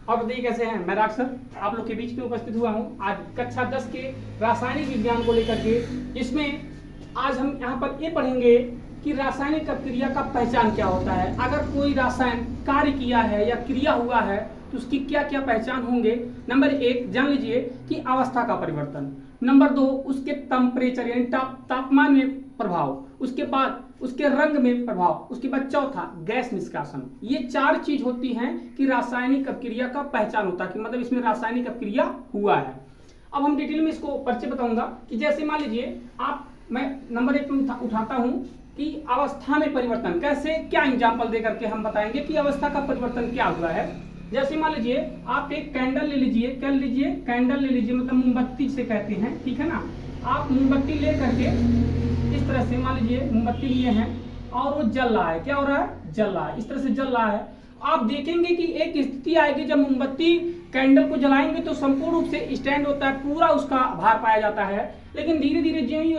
और बताइए कैसे हैं। मैं राज सर आप लोग के बीच में उपस्थित हुआ हूं आज कक्षा 10 के रासायनिक विज्ञान को लेकर के, जिसमें आज हम यहाँ पर ये पढ़ेंगे कि रासायनिक अभिक्रिया का पहचान क्या होता है। अगर कोई रासायन कार्य किया है या क्रिया हुआ है तो उसकी क्या क्या पहचान होंगे। नंबर 1 जान लीजिए कि अवस्था का परिवर्तन। नंबर 2 उसके टेम्परेचर यानी तापमान में प्रभाव। उसके बाद उसके रंग में प्रभाव। उसके बाद चौथा गैस निष्कासन। ये 4 चीज होती हैं कि रासायनिक अभिक्रिया का पहचान होता है कि मतलब इसमें रासायनिक अभिक्रिया हुआ है। अब हम डिटेल में इसको परिचय बताऊंगा कि जैसे मान लीजिए मैं नंबर 1 पे उठाता हूं कि अवस्था में परिवर्तन कैसे, क्या एग्जाम्पल देकर के हम बताएंगे कि अवस्था का परिवर्तन क्या हुआ है। जैसे मान लीजिए आप एक कैंडल ले लीजिए, क्या लीजिए, कैंडल ले लीजिए, मतलब मोमबत्ती से कहते हैं, ठीक है ना। आप मोमबत्ती ले करके इस तरह से मान लीजिए मोमबत्ती लिए हैं और वो जल रहा है। क्या हो रहा है? जल रहा है, इस तरह से जल रहा है। आप देखेंगे कि एक स्थिति आएगी जब मोमबत्ती कैंडल को जलाएंगे तो संपूर्ण रूप से स्टैंड होता है, पूरा उसका भार पाया जाता है। लेकिन धीरे धीरे जो ही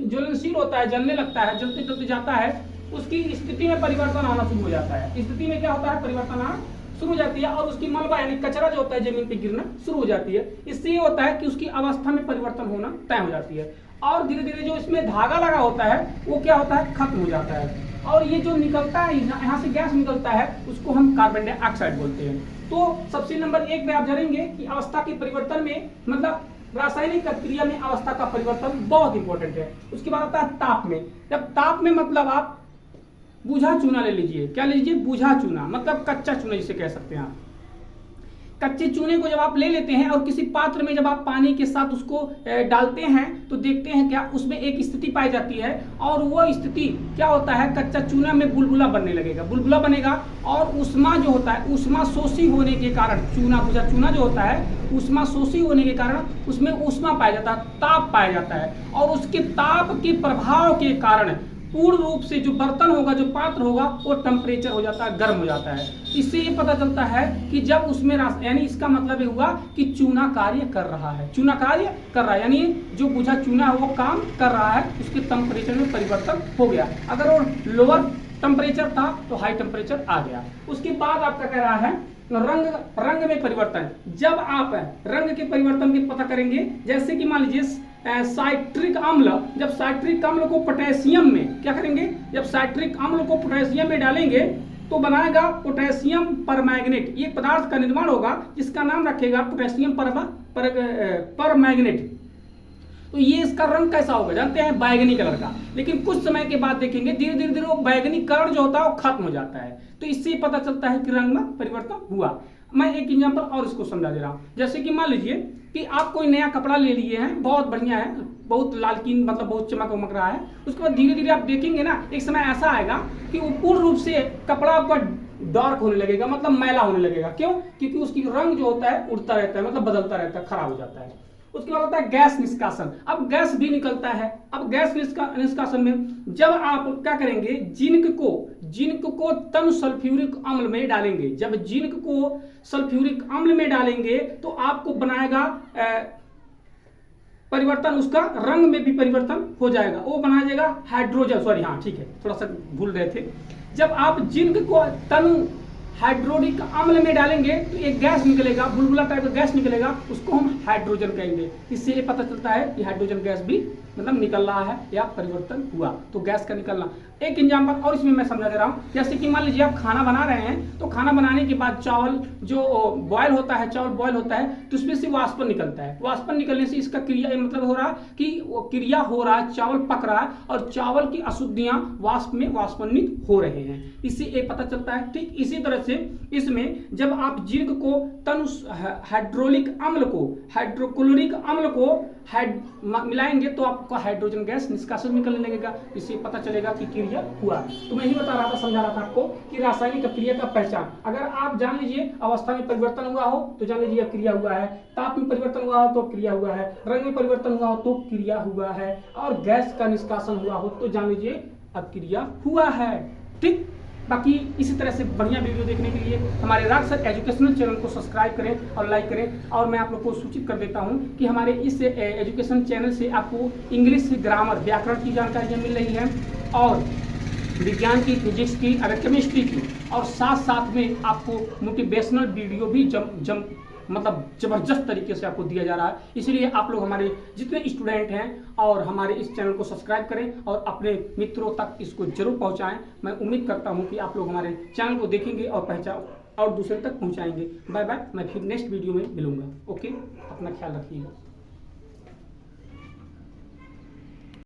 ज्वलनशील होता है, जलने लगता है, जलते जलते जाता है, उसकी स्थिति में परिवर्तन आना शुरू हो जाता है। स्थिति में क्या होता है? परिवर्तन आना शुरू हो जाती है और उसकी मलबा यानी कचरा जो होता है जमीन पे गिरना शुरू हो जाती है। इससे ये होता है कि उसकी अवस्था में परिवर्तन होना तय हो जाती है और धीरे धीरे जो इसमें धागा लगा होता है वो क्या होता है? खत्म हो जाता है। और ये जो निकलता है यहाँ से गैस निकलता है उसको हम कार्बन डाइऑक्साइड बोलते हैं। तो सबसे नंबर 1 में आप जानेंगे कि अवस्था के परिवर्तन में मतलब रासायनिक अभिक्रिया में अवस्था का परिवर्तन बहुत इंपॉर्टेंट है। उसके बाद आता है ताप में। जब ताप में मतलब आप बूझा चूना ले लीजिए। क्या लीजिए? बूझा चूना, मतलब कच्चा चूना जिसे कह सकते हैं आप। कच्चे चूने को जब आप ले लेते हैं और किसी पात्र में जब आप पानी के साथ उसको डालते हैं तो देखते हैं क्या उसमें एक स्थिति पाई जाती है और वो स्थिति क्या होता है? कच्चा चूना में बुलबुला बनने लगेगा, बुलबुला बनेगा और उष्मा जो होता है, उष्मा शोषी होने के कारण चूना बूझा चूना जो होता है उष्मा शोषी होने के कारण उसमें उष्मा पाया जाता है, ताप पाया जाता है और उसके ताप के प्रभाव के कारण पूर्ण रूप से जो बर्तन होगा, जो पात्र होगा वो टेम्परेचर हो जाता है, गर्म हो जाता है। इससे ये पता चलता है कि जब उसमें यानी इसका मतलब ये हुआ कि चूना कार्य कर रहा है, चूना कार्य कर रहा है, यानी जो बुझा चूना है वो काम कर रहा है, उसके टेम्परेचर में परिवर्तन हो गया। अगर वो लोअर टेम्परेचर था तो हाई टेम्परेचर आ गया। उसके बाद आपका कह रहा है रंग में परिवर्तन। जब आप रंग के परिवर्तन की पता करेंगे, जैसे कि मान लीजिए साइट्रिक अम्ल, जब साइट्रिक अम्ल को पोटेशियम में क्या करेंगे? जब साइट्रिक अम्ल को पोटेशियम में डालेंगे तो बनाएगा पोटेशियम परमैंगनेट। ये पदार्थ का निर्माण होगा जिसका नाम रखेगा पोटेशियम परमैंगनेट। तो ये इसका रंग कैसा होगा? जानते हैं, बैगनी कलर का। लेकिन कुछ समय के बाद देखेंगे धीरे धीरे धीरे वो बैगनी कलर जो होता है वो खत्म हो जाता है। तो इससे पता चलता है कि रंग में परिवर्तन हुआ। मैं एक एग्जांपल और इसको समझा दे रहा हूँ। जैसे कि मान लीजिए कि आप कोई नया कपड़ा ले लिए हैं, बहुत बढ़िया है, बहुत लालकीन, मतलब बहुत चमक उमक रहा है। उसके बाद धीरे धीरे आप देखेंगे ना, एक समय ऐसा आएगा कि वो पूर्ण रूप से कपड़ा आपका डार्क होने लगेगा, मतलब मैला होने लगेगा। क्यों? क्योंकि उसकी रंग जो होता है उड़ता रहता है, मतलब बदलता रहता है, खराब हो जाता है। उसके बाद होता है गैस निष्कासन। अब गैस भी निकलता है। अब गैस निष्कासन में जब आप क्या करेंगे? जिंक को तन सल्फ्यूरिक अम्ल में डालेंगे। जब जिंक को सल्फ्यूरिक अम्ल में डालेंगे तो आपको बनाएगा परिवर्तन, उसका रंग में भी परिवर्तन हो जाएगा, वो बना जाएगा हाइड्रोजन। सॉरी, हाँ ठीक है, थोड़ा सा भूल रहे थे। जब आप जिंक को तन हाइड्रोनिक अम्ल में डालेंगे तो एक गैस निकलेगा, बुलबुला टाइप का गैस निकलेगा, उसको हम हाइड्रोजन कहेंगे। इससे ये पता चलता है कि हाइड्रोजन गैस भी मतलब निकल रहा है या परिवर्तन हुआ। तो गैस का निकलना एक एग्जांपल और इसमें मैं समझा दे रहा हूँ। जैसे कि मान लीजिए आप खाना बना रहे हैं तो खाना बनाने के बाद चावल जो बॉयल होता है, चावल बॉयल होता है तो उसमें से वाष्पन निकलता है। वाष्पन निकलने से इसका क्रिया मतलब हो रहा है कि वो क्रिया हो रहा है, चावल पक रहा है और चावल की अशुद्धियां वाष्प में वाष्पनित हो रहे हैं। इससे ये पता चलता है। ठीक इसी तरह से इसमें जब आप जिंक को तन हाइड्रोलिक अम्ल को हाइड्रोक्लोरिक अम्ल को मिलाएंगे तो आपको हाइड्रोजन गैस निष्कासन निकलने लगेगा। इससे पता चलेगा कि क्रिया हुआ। तो मैं ही बता रहा था, समझा रहा था आपको कि रासायनिक क्रिया का पहचान। अगर आप जान लीजिए अवस्था में परिवर्तन हुआ हो तो जान लीजिए क्रिया हुआ है, ताप में परिवर्तन हुआ हो तो क्रिया हुआ है, रंग में परिवर्तन हुआ हो तो क्रिया हुआ है, और गैस का निष्कासन हुआ हो तो जान लीजिए अब क्रिया हुआ है। ठीक, बाकी इसी तरह से बढ़िया वीडियो देखने के लिए हमारे राज सर एजुकेशनल चैनल को सब्सक्राइब करें और लाइक करें। और मैं आप लोग को सूचित कर देता हूं कि हमारे इस एजुकेशन चैनल से आपको इंग्लिश ग्रामर व्याकरण की जानकारियां मिल रही हैं और विज्ञान की, फिजिक्स की, अगर केमिस्ट्री की, और साथ साथ में आपको मोटिवेशनल वीडियो भी मतलब ज़बरदस्त तरीके से आपको दिया जा रहा है। इसलिए आप लोग हमारे जितने स्टूडेंट हैं और हमारे इस चैनल को सब्सक्राइब करें और अपने मित्रों तक इसको जरूर पहुंचाएं। मैं उम्मीद करता हूं कि आप लोग हमारे चैनल को देखेंगे और पहचान और दूसरे तक पहुंचाएंगे। बाय बाय, मैं फिर नेक्स्ट वीडियो में मिलूंगा। ओके, अपना ख्याल रखिएगा।